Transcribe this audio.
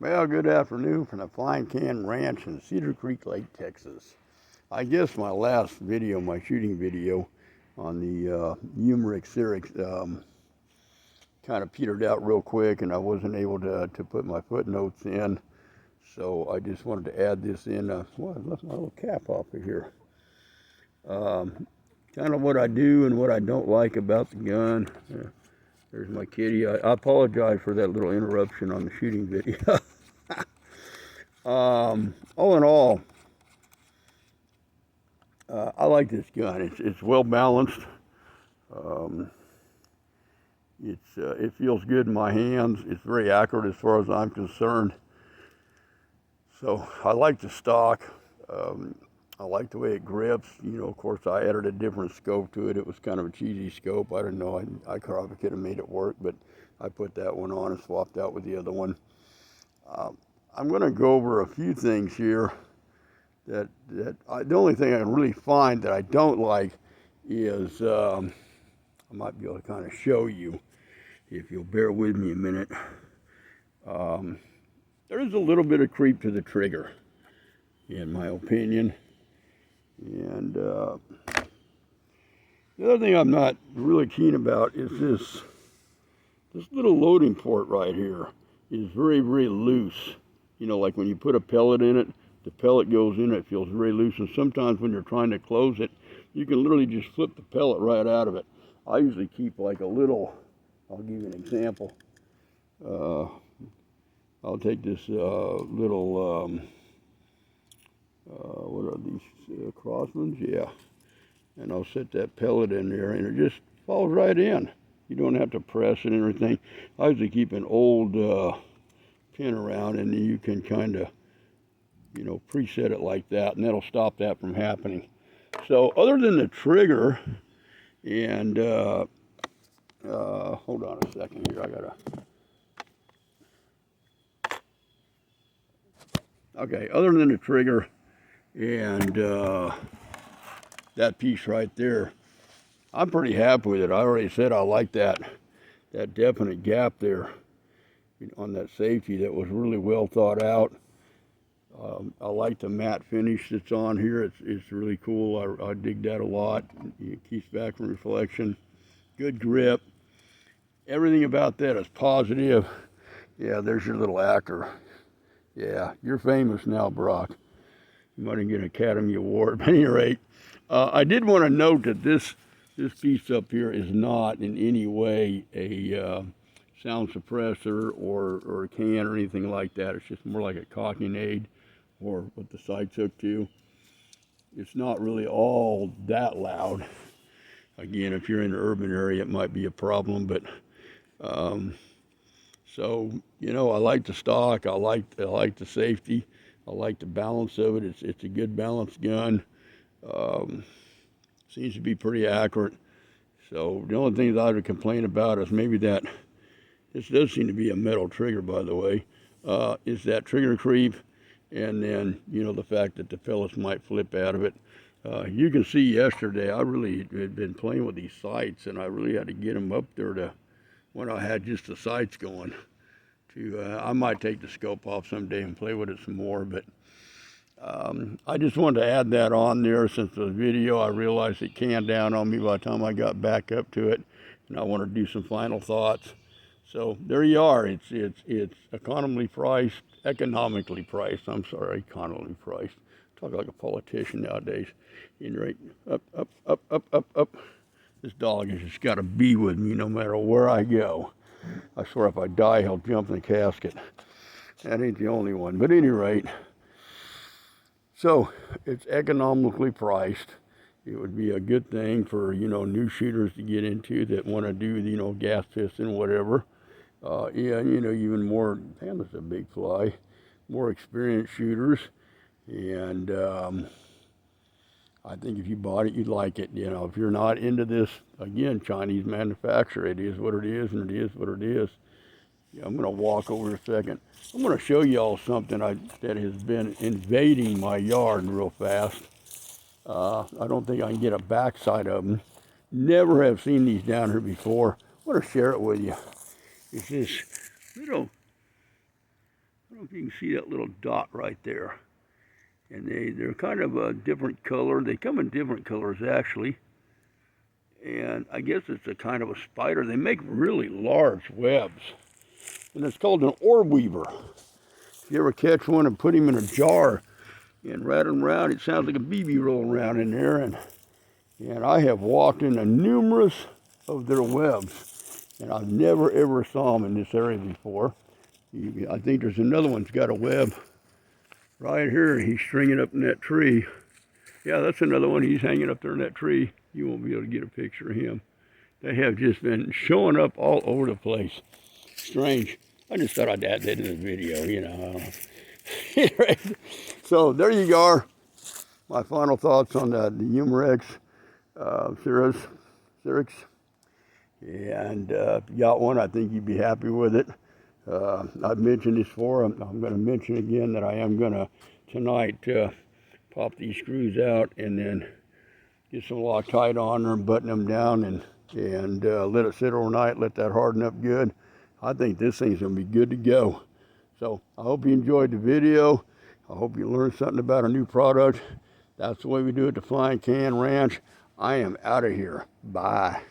Well, good afternoon from the Flying Can Ranch in Cedar Creek Lake, Texas. I guess my last video, my shooting video on the Umarex Syrix, kind of petered out real quick, and I wasn't able to put my footnotes in. So I just wanted to add this in. Well, I left my little cap off of here. Kind of what I do and what I don't like about the gun. There's my kitty. I apologize for that little interruption on the shooting video. All in all, I like this gun. It's well balanced. It feels good in my hands. It's very accurate as far as I'm concerned. So I like the stock. I like the way it grips. You know, of course, I added a different scope to it. It was kind of a cheesy scope. I don't know. I probably could have made it work, but I put that one on and swapped out with the other one. I'm going to go over a few things here the only thing I can really find that I don't like is, I might be able to kind of show you if you'll bear with me a minute. There is a little bit of creep to the trigger, in my opinion. And the other thing I'm not really keen about is this little loading port right here is very, very loose. You know, like when you put a pellet in it, the pellet goes in, it feels very loose, and sometimes when you're trying to close it, you can literally just flip the pellet right out of it. I usually keep like a little, I'll give you an example. I'll take this little, what are these, Crossmans? Yeah. And I'll set that pellet in there, and it just falls right in. You don't have to press it and everything. I usually keep an old pin around, and you can kind of, you know, preset it like that, and that'll stop that from happening. So other than the trigger, and hold on a second here, okay, other than the trigger and that piece right there, I'm pretty happy with it. I already said I like that definite gap there on that safety. That was really well thought out. I like the matte finish that's on here. It's really cool. I dig that a lot. It keeps back from reflection. Good grip. Everything about that is positive. Yeah, there's your little actor. Yeah, you're famous now, Brock. You might get an Academy Award. At any rate, I did want to note that this piece up here is not in any way a sound suppressor or a can or anything like that. It's just more like a cocking aid, or what the sights hook to. It's not really all that loud. Again, if you're in an urban area, it might be a problem, but so, you know, I like the stock, I like the safety, I like the balance of it. It's a good balanced gun. Seems to be pretty accurate. So the only things I would complain about is maybe that, this does seem to be a metal trigger, by the way, is that trigger creep. And then, you know, the fact that the pellets might flip out of it. You can see yesterday, I really had been playing with these sights, and I really had to get them up there to when I had just the sights going. I might take the scope off someday and play with it some more, but I just wanted to add that on there since the video. I realized it canned down on me by the time I got back up to it, and I want to do some final thoughts. So there you are. It's economically priced. I'm sorry, economically priced. Talk like a politician nowadays. Right, up. This dog has just got to be with me no matter where I go. I swear if I die, he'll jump in the casket. That ain't the only one. But at any rate, so it's economically priced. It would be a good thing for, you know, new shooters to get into that want to do, you know, gas piston, whatever. Yeah, you know, even more, man, that's a big fly, more experienced shooters. And I think if you bought it, you'd like it. You know, if you're not into this, again, Chinese manufacturer, it is what it is, and it is what it is. Yeah, I'm going to walk over a second. I'm going to show you all something that has been invading my yard real fast. I don't think I can get a backside of them. Never have seen these down here before. I want to share it with you. It's this little I don't know if you can see that little dot right there. And they're kind of a different color. They come in different colors, actually. And I guess it's a kind of a spider. They make really large webs. And it's called an orb weaver. If you ever catch one and put him in a jar and rattle him around, it sounds like a BB rolling around in there. And I have walked into numerous of their webs. And I've never, ever saw them in this area before. I think there's another one's got a web right here. He's stringing up in that tree. Yeah, that's another one. He's hanging up there in that tree. You won't be able to get a picture of him. They have just been showing up all over the place. Strange. I just thought I'd add that in the video, you know. So there you are. My final thoughts on the Umarex Syrix. And if you got one, I think you'd be happy with it. I've mentioned this before. I'm going to mention again that I am going to tonight pop these screws out and then get some Loctite on there and button them down and let it sit overnight, let that harden up good. I think this thing's going to be good to go. So I hope you enjoyed the video. I hope you learned something about a new product. That's the way we do it at the Flying Can Ranch. I am out of here. Bye.